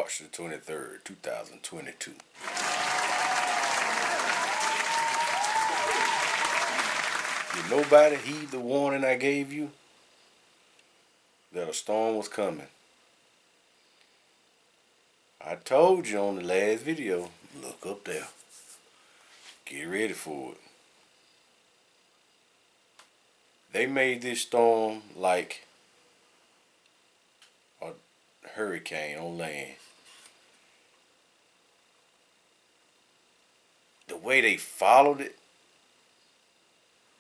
March the 23rd, 2022. Did nobody heed the warning I gave you that a storm was coming? I told you on the last video, look up there. Get ready for it. They made this storm like a hurricane on land. The way they followed it,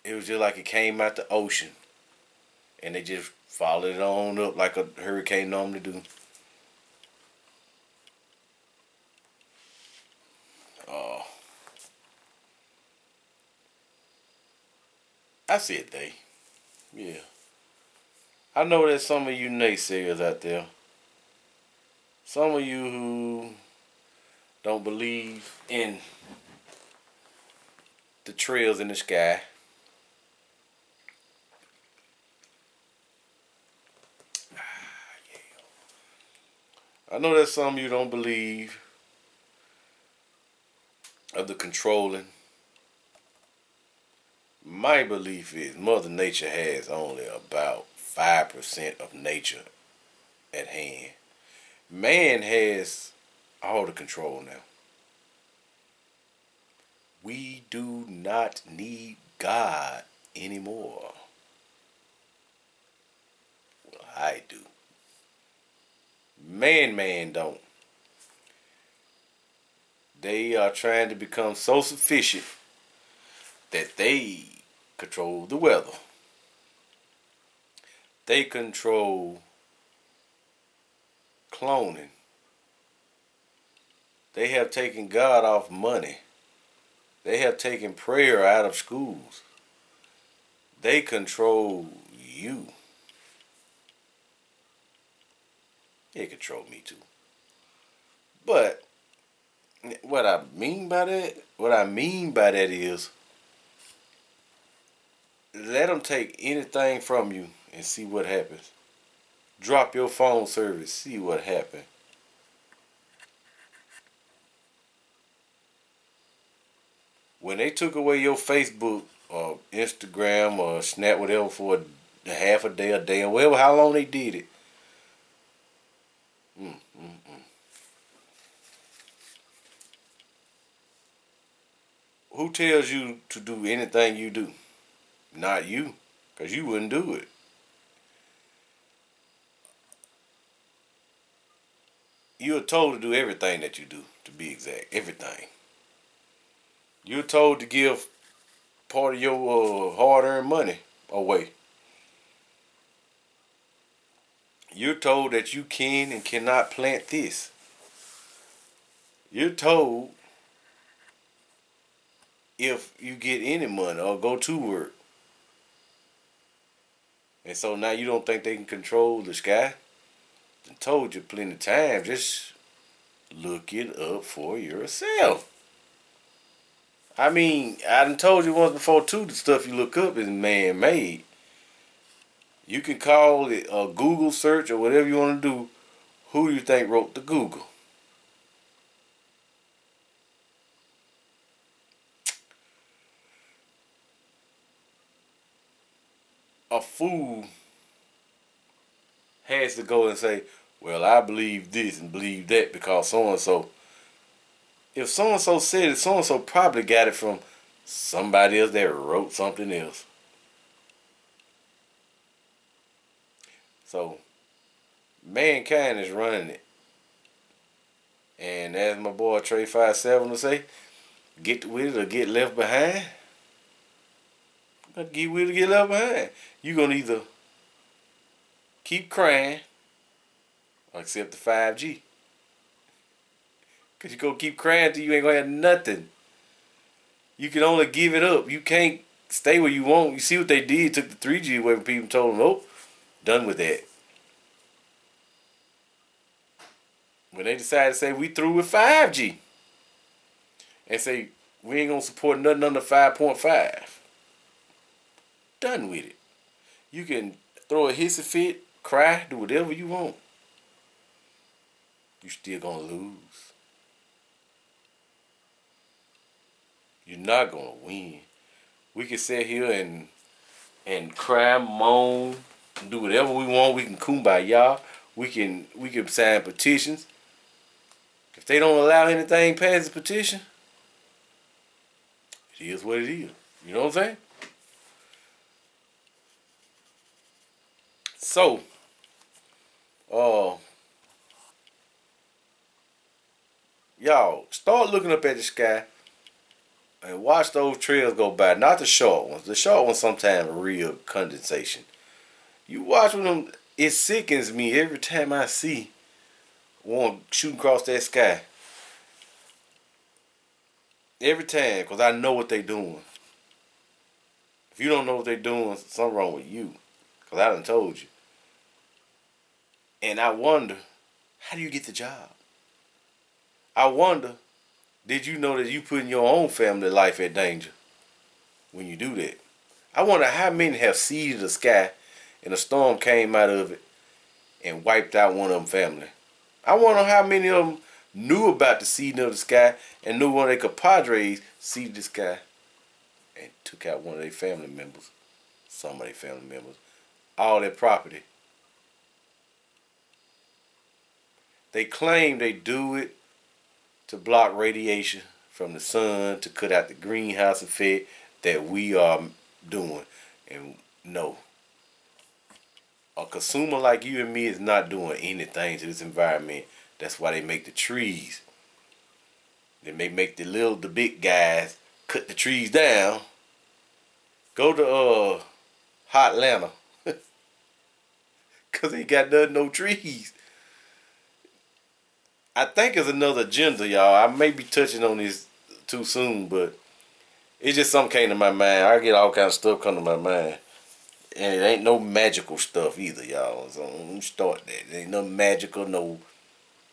it was just like it came out the ocean. And they just followed it on up like a hurricane normally do. Oh. I said they. Yeah. I know there's some of you naysayers out there. Some of you who don't believe in the trails in the sky. I know that some of you don't believe of the controlling. My belief is Mother Nature has only about 5% of nature at hand. Man has all the control now. We do not need God anymore. Well, I do. Man don't. They are trying to become so sufficient that they control the weather. They control cloning. They have taken God off money. They have taken prayer out of schools. They control you. They control me too. But what I mean by that is let them take anything from you and see what happens. Drop your phone service, see what happens. When they took away your Facebook or Instagram or Snap, whatever, for a half a day, or whatever, how long they did it. Who tells you to do anything you do? Not you, because you wouldn't do it. You're told to do everything that you do, to be exact. Everything. You're told to give part of your hard-earned money away. You're told that you can and cannot plant this. You're told if you get any money or go to work. And so now you don't think they can control the sky? I told you plenty of times, just look it up for yourself. I mean, I done told you once before too, the stuff you look up is man-made. You can call it a Google search or whatever you want to do. Who do you think wrote the Google? A fool has to go and say, well, I believe this and believe that because so-and-so. If so-and-so said it, so-and-so probably got it from somebody else that wrote something else. So, mankind is running it. And as my boy Trey 57 will say, get with it or get left behind. Get with it or get left behind. You're going to either keep crying or accept the 5G. Because you're going to keep crying till you ain't going to have nothing. You can only give it up. You can't stay where you want. You see what they did? Took the 3G away from people and told them, nope, done with that. When they decided to say we through with 5G and say we ain't going to support nothing under 5.5. Done with it. You can throw a hissy fit, cry, do whatever you want. you still gonna lose. You're not gonna win. We can sit here and cry, moan, do whatever we want. We can kumbaya. We can sign petitions. If they don't allow anything past the petition, it is what it is. You know what I'm saying? So, uh, y'all start looking up at the sky and watch those trails go by. Not the short ones. The short ones sometimes real condensation. You watch them. It sickens me every time I see one shooting across that sky. Every time, because I know what they doing. If you don't know what they doing, something wrong with you. Because I done told you. And I wonder, how do you get the job? I wonder, did you know that you putting your own family life at danger when you do that? I wonder how many have seeded the sky and a storm came out of it and wiped out one of them family. I wonder how many of them knew about the seeding of the sky and knew one of their compadres seeded the sky and took out one of their family members, some of their family members, all their property. They claim they do it to block radiation from the sun, to cut out the greenhouse effect that we are doing. And no, a consumer like you and me is not doing anything to this environment. That's why they make the trees. They may make the big guys cut the trees down. Go to Hot Atlanta, cause they got no trees. I think it's another agenda, y'all. I may be touching on this too soon, but it's just something came to my mind. I get all kinds of stuff come to my mind. And it ain't no magical stuff either, y'all. So don't start that. It ain't no magical, no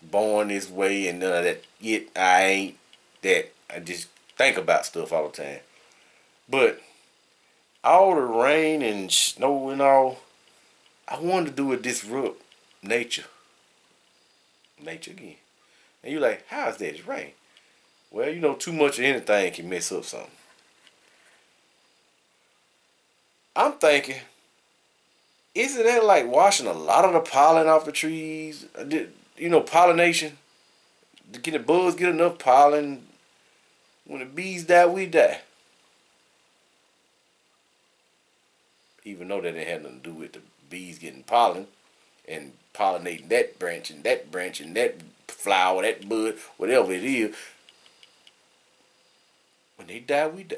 born this way and none of that. Yet I ain't that. I just think about stuff all the time. But all the rain and snow and all, I wanted to do it disrupt nature. Nature again. And you like, how is that? It's rain. Well, you know, too much of anything can mess up something. I'm thinking, isn't that like washing a lot of the pollen off the trees? You know, pollination. To get the bugs get enough pollen. When the bees die, we die. Even though that didn't have nothing to do with the bees getting pollen and pollinating that branch and that branch and that flower, that bud, whatever it is. When they die, we die.